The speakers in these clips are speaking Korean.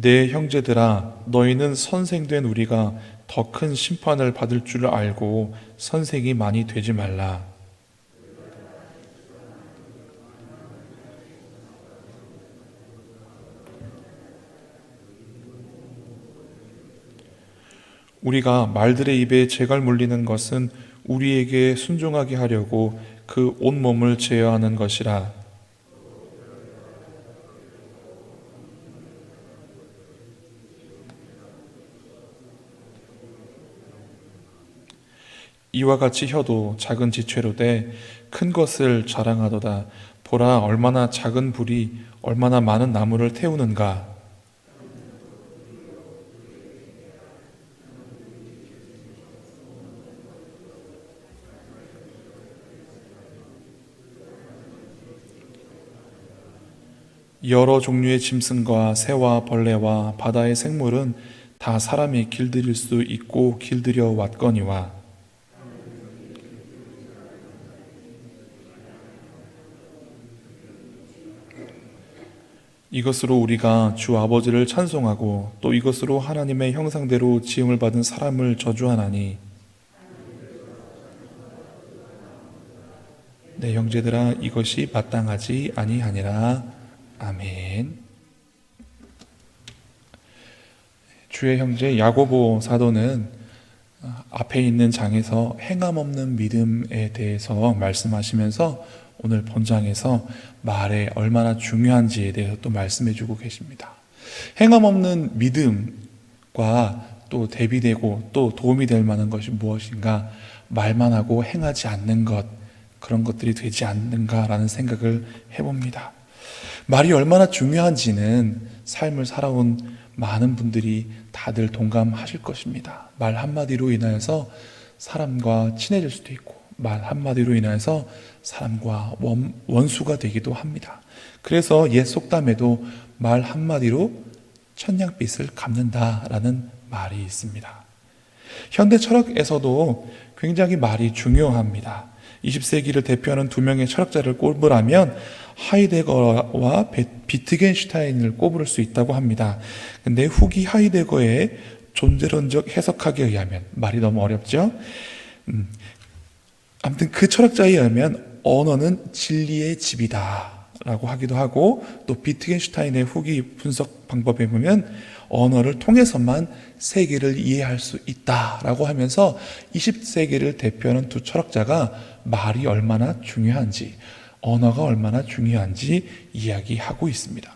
내 형제들아, 너희는 선생된 우리가 더 큰 심판을 받을 줄 알고 선생이 많이 되지 말라. 우리가 말들의 입에 재갈 물리는 것은 우리에게 순종하게 하려고 그 온몸을 제어하는 것이라. 이와 같이 혀도 작은 지체로 돼 큰 것을 자랑하도다. 보라, 얼마나 작은 불이 얼마나 많은 나무를 태우는가. 여러 종류의 짐승과 새와 벌레와 바다의 생물은 다 사람이 길들일 수 있고 길들여 왔거니와. 이것으로 우리가 주 아버지를 찬송하고 또 이것으로 하나님의 형상대로 지음을 받은 사람을 저주하나니. 내 형제들아, 이것이 마땅하지 아니하니라. 아멘. 주의 형제 야고보 사도는 앞에 있는 장에서 행함 없는 믿음에 대해서 말씀하시면서 오늘 본장에서 말에 얼마나 중요한지에 대해서 또 말씀해 주고 계십니다. 행함 없는 믿음과 또 대비되고 또 도움이 될 만한 것이 무엇인가? 말만 하고 행하지 않는 것, 그런 것들이 되지 않는가라는 생각을 해봅니다. 말이 얼마나 중요한지는 삶을 살아온 많은 분들이 다들 동감하실 것입니다. 말 한마디로 인하여서 사람과 친해질 수도 있고 말 한마디로 인해서 사람과 원수가 되기도 합니다. 그래서 옛 속담에도 말 한마디로 천냥빚을 갚는다라는 말이 있습니다. 현대 철학에서도 굉장히 말이 중요합니다. 20세기를 대표하는 두 명의 철학자를 꼽으라면 하이데거와 비트겐슈타인을 꼽을 수 있다고 합니다. 근데 후기 하이데거의 존재론적 해석학에 의하면, 말이 너무 어렵죠? 아무튼 그 철학자에 의하면 언어는 진리의 집이다 라고 하기도 하고, 또 비트겐슈타인의 후기 분석 방법에 보면 언어를 통해서만 세계를 이해할 수 있다라고 하면서 20세기를 대표하는 두 철학자가 말이 얼마나 중요한지, 언어가 얼마나 중요한지 이야기하고 있습니다.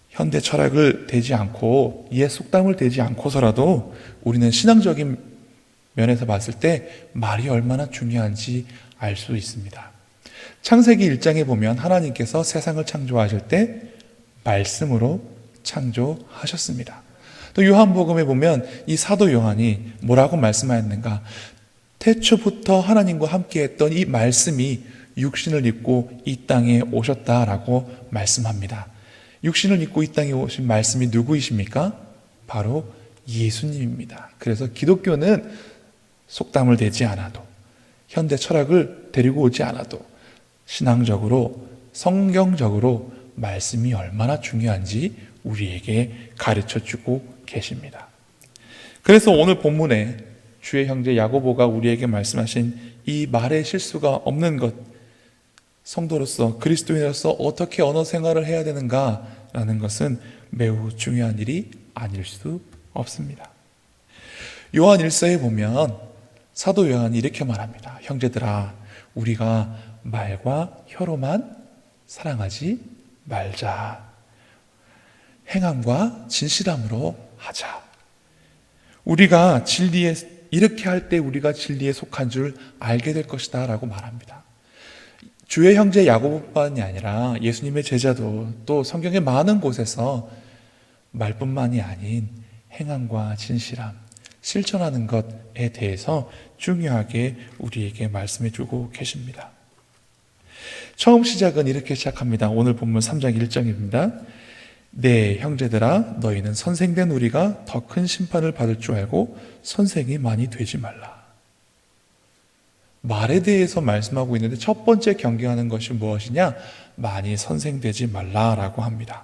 현대 철학을 대지 않고 옛 속담을 대지 않고서라도 우리는 신앙적인 면에서 봤을 때 말이 얼마나 중요한지 알 수 있습니다. 창세기 1장에 보면 하나님께서 세상을 창조하실 때 말씀으로 창조하셨습니다. 또 요한복음에 보면 이 사도 요한이 뭐라고 말씀하였는가? 태초부터 하나님과 함께했던 이 말씀이 육신을 입고 이 땅에 오셨다라고 말씀합니다. 육신을 입고 이 땅에 오신 말씀이 누구이십니까? 바로 예수님입니다. 그래서 기독교는 속담을 대지 않아도, 현대 철학을 데리고 오지 않아도 신앙적으로, 성경적으로 말씀이 얼마나 중요한지 우리에게 가르쳐주고 계십니다. 그래서 오늘 본문에 주의 형제 야고보가 우리에게 말씀하신 이 말의 실수가 없는 것, 성도로서, 그리스도인으로서 어떻게 언어 생활을 해야 되는가라는 것은 매우 중요한 일이 아닐 수 없습니다. 요한 1서에 보면 사도 요한이 이렇게 말합니다. 형제들아, 우리가 말과 혀로만 사랑하지 말자. 행함과 진실함으로 하자. 우리가 진리에, 이렇게 할 때 우리가 진리에 속한 줄 알게 될 것이다 라고 말합니다. 주의 형제 야고보뿐만이 아니라 예수님의 제자도 또 성경의 많은 곳에서 말뿐만이 아닌 행함과 진실함, 실천하는 것에 대해서 중요하게 우리에게 말씀해 주고 계십니다. 처음 시작은 이렇게 시작합니다. 오늘 본문 3장 1절입니다. 네, 형제들아, 너희는 선생된 우리가 더 큰 심판을 받을 줄 알고 선생이 많이 되지 말라. 말에 대해서 말씀하고 있는데 첫 번째 경계하는 것이 무엇이냐? 많이 선생되지 말라라고 합니다.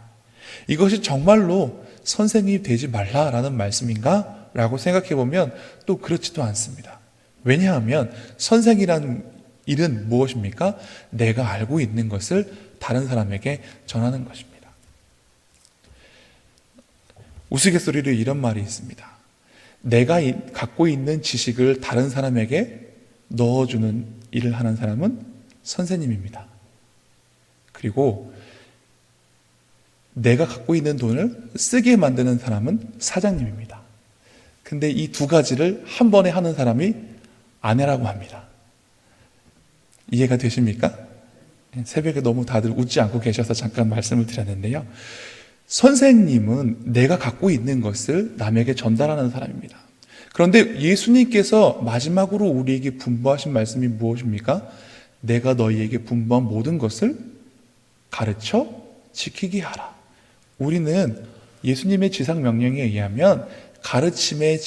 이것이 정말로 선생님이 되지 말라라는 말씀인가? 라고 생각해 보면 또 그렇지도 않습니다. 왜냐하면 선생이라는 일은 무엇입니까? 내가 알고 있는 것을 다른 사람에게 전하는 것입니다. 우스갯소리로 이런 말이 있습니다. 내가 갖고 있는 지식을 다른 사람에게 넣어주는 일을 하는 사람은 선생님입니다. 그리고 내가 갖고 있는 돈을 쓰게 만드는 사람은 사장님입니다. 근데 이 두 가지를 한 번에 하는 사람이 아내라고 합니다. 이해가 되십니까? 새벽에 너무 다들 웃지 않고 계셔서 잠깐 말씀을 드렸는데요. 선생님은 내가 갖고 있는 것을 남에게 전달하는 사람입니다. 그런데 예수님께서 마지막으로 우리에게 분부하신 말씀이 무엇입니까? 내가 너희에게 분부한 모든 것을 가르쳐 지키게 하라. 우리는 예수님의 지상명령에 의하면 가르침의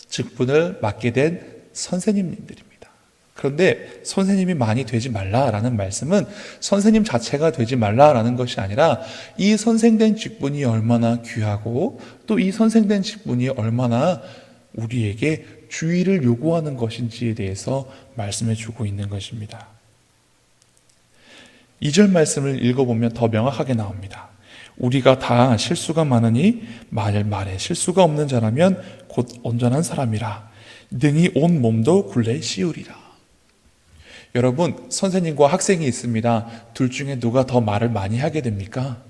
직분을 맡게 된 선생님들입니다. 그런데 선생님이 많이 되지 말라라는 말씀은 선생님 자체가 되지 말라라는 것이 아니라 이 선생된 직분이 얼마나 귀하고 또 이 선생된 직분이 얼마나 우리에게 주의를 요구하는 것인지에 대해서 말씀해 주고 있는 것입니다. 2절 말씀을 읽어보면 더 명확하게 나옵니다. 우리가 다 실수가 많으니 말에 실수가 없는 자라면 곧 온전한 사람이라 능히 온 몸도 굴레 씌우리라. 여러분, 선생님과 학생이 있습니다. 둘 중에 누가 더 말을 많이 하게 됩니까?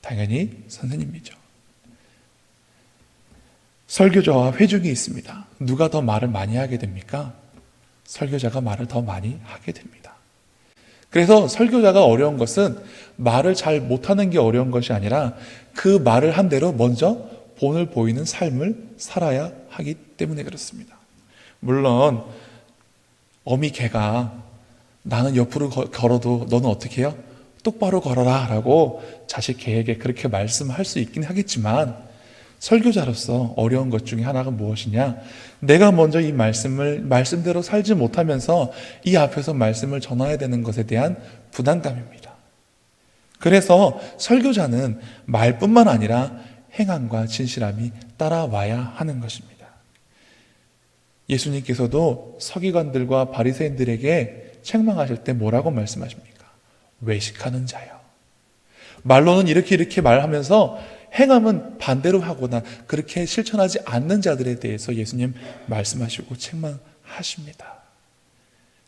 당연히 선생님이죠. 설교자와 회중이 있습니다. 누가 더 말을 많이 하게 됩니까? 설교자가 말을 더 많이 하게 됩니다. 그래서 설교자가 어려운 것은 말을 잘 못하는 게 어려운 것이 아니라 그 말을 한 대로 먼저 본을 보이는 삶을 살아야 하기 때문에 그렇습니다. 물론 어미 개가 나는 옆으로 걸어도 너는 어떻게 해요? 똑바로 걸어라 라고 자식 개에게 그렇게 말씀할 수 있긴 하겠지만 설교자로서 어려운 것 중에 하나가 무엇이냐? 내가 먼저 이 말씀대로 살지 못하면서 이 앞에서 말씀을 전해야 되는 것에 대한 부담감입니다. 그래서 설교자는 말뿐만 아니라 행함과 진실함이 따라와야 하는 것입니다. 예수님께서도 서기관들과 바리새인들에게 책망하실 때 뭐라고 말씀하십니까? 외식하는 자요. 말로는 이렇게 말하면서 행함은 반대로 하거나 그렇게 실천하지 않는 자들에 대해서 예수님 말씀하시고 책망하십니다.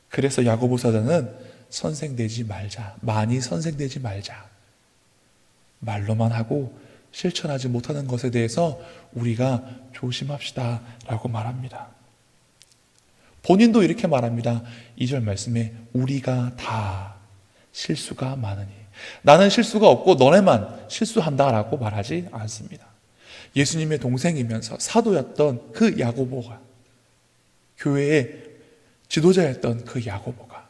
그래서 야고보 사자는 선생되지 말자, 많이 선생되지 말자. 말로만 하고 실천하지 못하는 것에 대해서 우리가 조심합시다 라고 말합니다. 본인도 이렇게 말합니다. 2절 말씀에 우리가 다 실수가 많으니 나는 실수가 없고 너네만 실수한다라고 말하지 않습니다. 예수님의 동생이면서 사도였던 그 야고보가 교회의 지도자였던 그 야고보가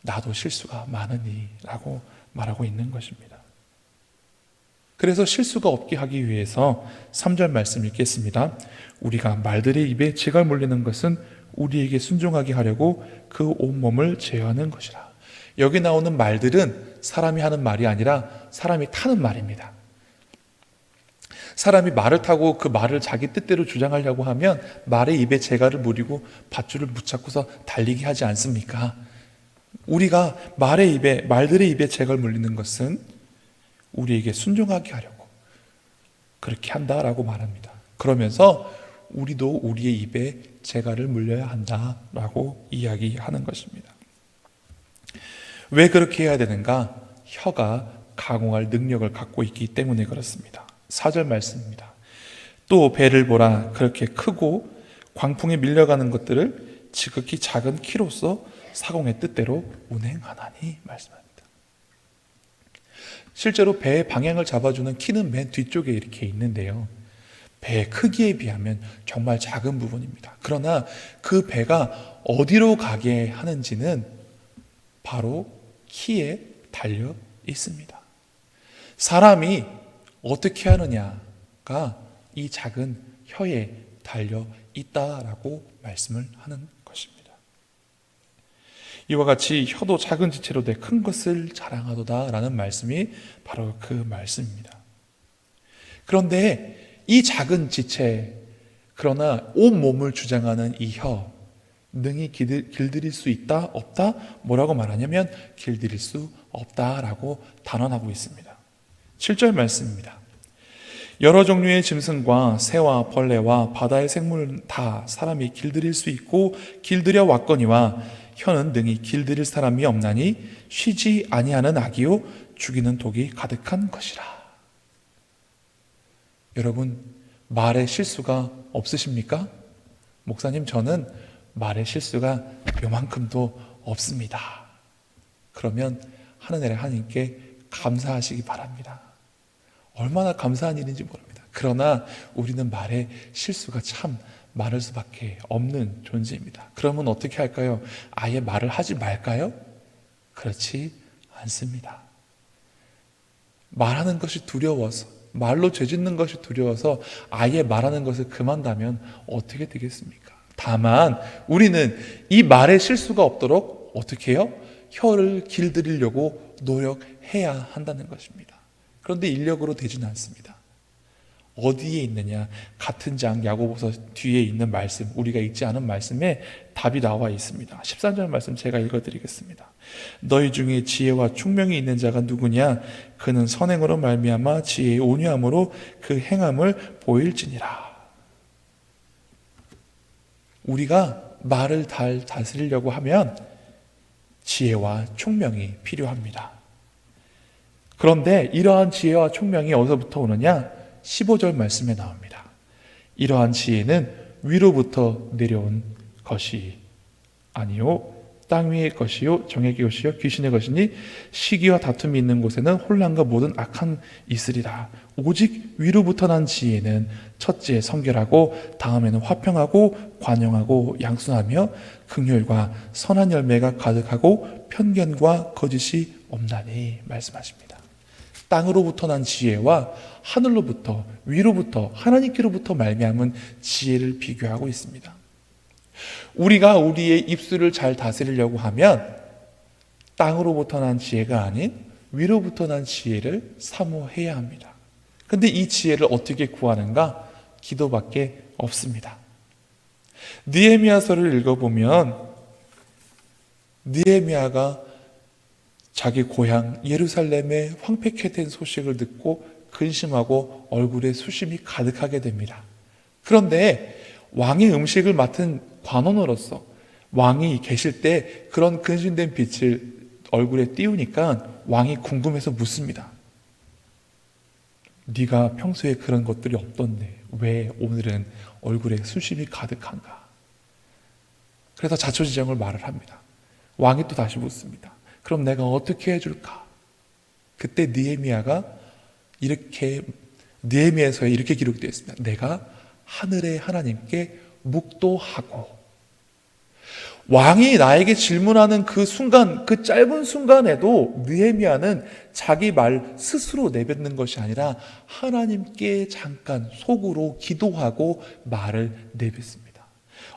나도 실수가 많으니 라고 말하고 있는 것입니다. 그래서 실수가 없게 하기 위해서 3절 말씀 읽겠습니다. 우리가 말들의 입에 재갈 물리는 것은 우리에게 순종하게 하려고 그 온몸을 제어하는 것이라. 여기 나오는 말들은 사람이 하는 말이 아니라 사람이 타는 말입니다. 사람이 말을 타고 그 말을 자기 뜻대로 주장하려고 하면 말의 입에 재갈을 물이고 밧줄을 붙잡고서 달리게 하지 않습니까? 우리가 말들의 입에 재갈 물리는 것은 우리에게 순종하게 하려고 그렇게 한다라고 말합니다. 그러면서 우리도 우리의 입에 재갈을 물려야 한다라고 이야기하는 것입니다. 왜 그렇게 해야 되는가? 혀가 강호할 능력을 갖고 있기 때문에 그렇습니다. 4절 말씀입니다. 또 배를 보라, 그렇게 크고 광풍에 밀려가는 것들을 지극히 작은 키로서 사공의 뜻대로 운행하나니 말씀합니다. 실제로 배의 방향을 잡아주는 키는 맨 뒤쪽에 이렇게 있는데요. 배의 크기에 비하면 정말 작은 부분입니다. 그러나 그 배가 어디로 가게 하는지는 바로 키에 달려 있습니다. 사람이 어떻게 하느냐가 이 작은 혀에 달려 있다라고 말씀을 하는 것입니다. 이와 같이 혀도 작은 지체로 돼 큰 것을 자랑하도다 라는 말씀이 바로 그 말씀입니다. 그런데 이 작은 지체, 그러나 온 몸을 주장하는 이 혀, 능히 길들일 수 있다? 없다? 뭐라고 말하냐면 길들일 수 없다라고 단언하고 있습니다. 7절 말씀입니다. 여러 종류의 짐승과 새와 벌레와 바다의 생물은 다 사람이 길들일 수 있고 길들여 왔거니와 혀는 능히 길들일 사람이 없나니 쉬지 아니하는 악이요 죽이는 독이 가득한 것이라. 여러분, 말에 실수가 없으십니까? 목사님, 저는 말에 실수가 요만큼도 없습니다. 그러면 하늘의 하나님께 감사하시기 바랍니다. 얼마나 감사한 일인지 모릅니다. 그러나 우리는 말에 실수가 참 많을 수밖에 없는 존재입니다. 그러면 어떻게 할까요? 아예 말을 하지 말까요? 그렇지 않습니다. 말하는 것이 두려워서, 말로 죄짓는 것이 두려워서 아예 말하는 것을 그만다면 어떻게 되겠습니까? 다만 우리는 이 말에 실수가 없도록 어떻게 해요? 혀를 길들이려고 노력해야 한다는 것입니다. 그런데 인력으로 되지는 않습니다. 어디에 있느냐? 같은 장 야고보서 뒤에 있는 말씀, 우리가 읽지 않은 말씀에 답이 나와 있습니다. 13절 말씀 제가 읽어드리겠습니다. 너희 중에 지혜와 총명이 있는 자가 누구냐? 그는 선행으로 말미암아 지혜의 온유함으로 그 행함을 보일지니라. 우리가 말을 잘 다스리려고 하면 지혜와 총명이 필요합니다. 그런데 이러한 지혜와 총명이 어디서부터 오느냐? 15절 말씀에 나옵니다. 이러한 지혜는 위로부터 내려온 것이 아니요 땅 위의 것이요 정의 것이요 귀신의 것이니 시기와 다툼이 있는 곳에는 혼란과 모든 악한 있으리라. 오직 위로부터 난 지혜는 첫째 성결하고 다음에는 화평하고 관용하고 양순하며 긍휼과 선한 열매가 가득하고 편견과 거짓이 없나니 말씀하십니다. 땅으로부터 난 지혜와 하늘로부터 위로부터 하나님께로부터 말미암은 지혜를 비교하고 있습니다. 우리가 우리의 입술을 잘 다스리려고 하면 땅으로부터 난 지혜가 아닌 위로부터 난 지혜를 사모해야 합니다. 그런데 이 지혜를 어떻게 구하는가? 기도밖에 없습니다. 느헤미야서를 읽어보면 느헤미야가 자기 고향 예루살렘에 황폐케 된 소식을 듣고 근심하고 얼굴에 수심이 가득하게 됩니다. 그런데 왕의 음식을 맡은 관원으로서 왕이 계실 때 그런 근심된 빛을 얼굴에 띄우니까 왕이 궁금해서 묻습니다. 네가 평소에 그런 것들이 없던데 왜 오늘은 얼굴에 수심이 가득한가? 그래서 자초지종을 말을 합니다. 왕이 또 다시 묻습니다. 그럼 내가 어떻게 해줄까? 그때 느헤미야서에 이렇게 기록되어 있습니다. 내가 하늘의 하나님께 묵도하고. 왕이 나에게 질문하는 그 순간, 그 짧은 순간에도 느헤미야는 자기 말 스스로 내뱉는 것이 아니라 하나님께 잠깐 속으로 기도하고 말을 내뱉습니다.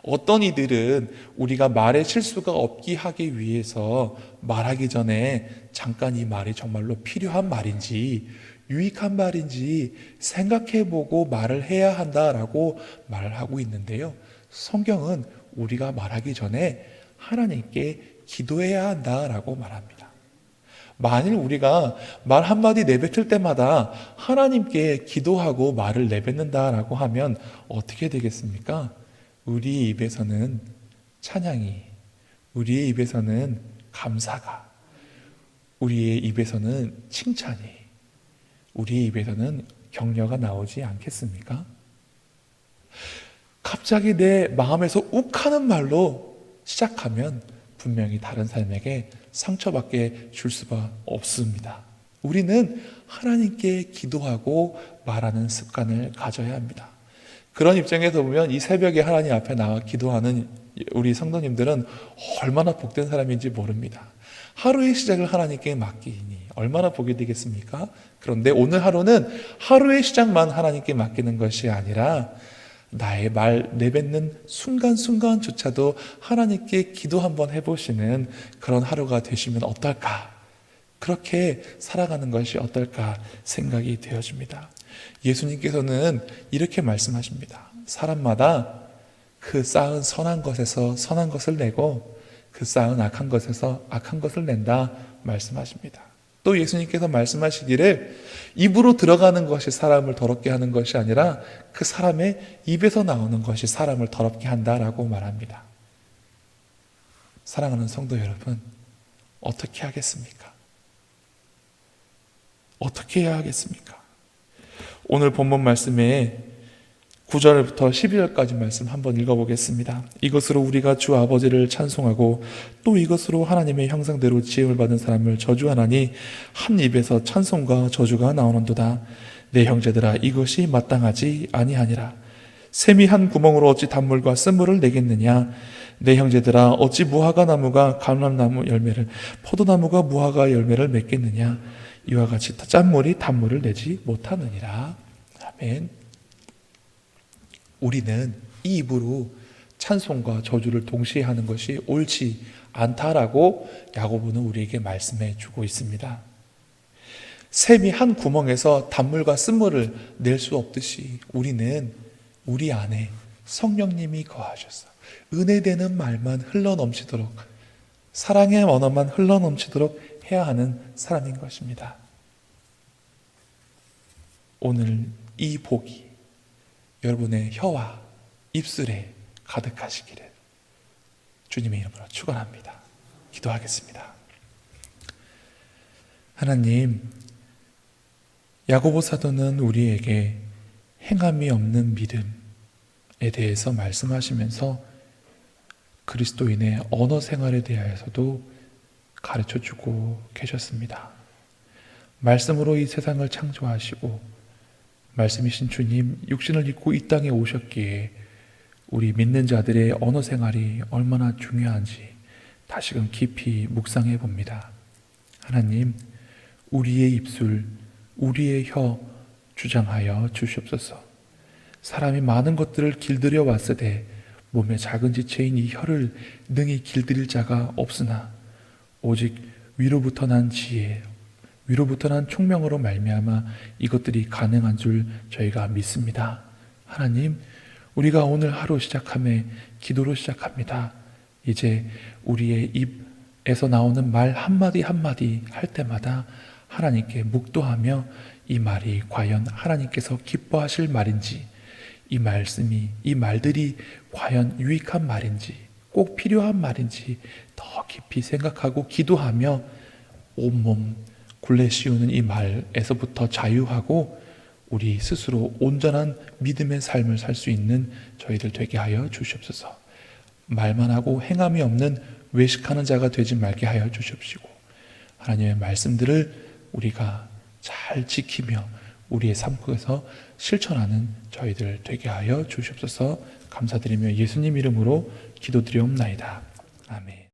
어떤 이들은 우리가 말에 실수가 없게 하기 위해서 말하기 전에 잠깐 이 말이 정말로 필요한 말인지 유익한 말인지 생각해보고 말을 해야 한다라고 말을 하고 있는데요. 성경은 우리가 말하기 전에 하나님께 기도해야 한다라고 말합니다. 만일 우리가 말 한마디 내뱉을 때마다 하나님께 기도하고 말을 내뱉는다라고 하면 어떻게 되겠습니까? 우리의 입에서는 찬양이, 우리의 입에서는 감사가, 우리의 입에서는 칭찬이, 우리의 입에서는 격려가 나오지 않겠습니까? 갑자기 내 마음에서 욱하는 말로 시작하면 분명히 다른 사람에게 상처받게 줄 수가 없습니다. 우리는 하나님께 기도하고 말하는 습관을 가져야 합니다. 그런 입장에서 보면 이 새벽에 하나님 앞에 나와 기도하는 우리 성도님들은 얼마나 복된 사람인지 모릅니다. 하루의 시작을 하나님께 맡기니 얼마나 복이 되겠습니까? 그런데 오늘 하루는 하루의 시작만 하나님께 맡기는 것이 아니라 나의 말 내뱉는 순간순간조차도 하나님께 기도 한번 해보시는 그런 하루가 되시면 어떨까? 그렇게 살아가는 것이 어떨까 생각이 되어집니다. 예수님께서는 이렇게 말씀하십니다. 사람마다 그 쌓은 선한 것에서 선한 것을 내고 그 쌓은 악한 것에서 악한 것을 낸다 말씀하십니다. 또 예수님께서 말씀하시기를 입으로 들어가는 것이 사람을 더럽게 하는 것이 아니라 그 사람의 입에서 나오는 것이 사람을 더럽게 한다라고 말합니다. 사랑하는 성도 여러분, 어떻게 하겠습니까? 어떻게 해야 하겠습니까? 오늘 본문 말씀에 9절부터 12절까지 말씀 한번 읽어보겠습니다. 이것으로 우리가 주 아버지를 찬송하고 또 이것으로 하나님의 형상대로 지음을 받은 사람을 저주하나니 한 입에서 찬송과 저주가 나오는도다. 내 형제들아, 이것이 마땅하지 아니하니라. 샘이 한 구멍으로 어찌 단물과 쓴물을 내겠느냐. 내 형제들아, 어찌 무화과 나무가 감람나무 열매를, 포도나무가 무화과 열매를 맺겠느냐. 이와 같이 짠물이 단물을 내지 못하느니라. 아멘. 우리는 이 입으로 찬송과 저주를 동시에 하는 것이 옳지 않다라고 야고보는 우리에게 말씀해 주고 있습니다. 샘이 한 구멍에서 단물과 쓴물을 낼 수 없듯이 우리는 우리 안에 성령님이 거하셔서 은혜되는 말만 흘러넘치도록, 사랑의 언어만 흘러넘치도록 해야 하는 사람인 것입니다. 오늘 이 복이 여러분의 혀와 입술에 가득하시기를 주님의 이름으로 축원합니다. 기도하겠습니다. 하나님, 야고보 사도는 우리에게 행함이 없는 믿음에 대해서 말씀하시면서 그리스도인의 언어 생활에 대하여서도 가르쳐주고 계셨습니다. 말씀으로 이 세상을 창조하시고 말씀이신 주님, 육신을 입고 이 땅에 오셨기에 우리 믿는 자들의 언어 생활이 얼마나 중요한지 다시금 깊이 묵상해 봅니다. 하나님, 우리의 입술, 우리의 혀 주장하여 주시옵소서. 사람이 많은 것들을 길들여 왔으되 몸의 작은 지체인 이 혀를 능히 길들일 자가 없으나 오직 위로부터 난 지혜, 위로부터 난 총명으로 말미암아 이것들이 가능한 줄 저희가 믿습니다. 하나님, 우리가 오늘 하루 시작함에 기도로 시작합니다. 이제 우리의 입에서 나오는 말 한마디 한마디 할 때마다 하나님께 묵도하며 이 말이 과연 하나님께서 기뻐하실 말인지, 이 말씀이, 이 말들이 과연 유익한 말인지, 꼭 필요한 말인지 더 깊이 생각하고 기도하며 온몸 굴레 씌우는 이 말에서부터 자유하고 우리 스스로 온전한 믿음의 삶을 살 수 있는 저희들 되게 하여 주시옵소서. 말만 하고 행함이 없는 외식하는 자가 되지 말게 하여 주시옵시고, 하나님의 말씀들을 우리가 잘 지키며 우리의 삶 속에서 실천하는 저희들 되게 하여 주시옵소서. 감사드리며 예수님 이름으로 기도드리옵나이다. 아멘.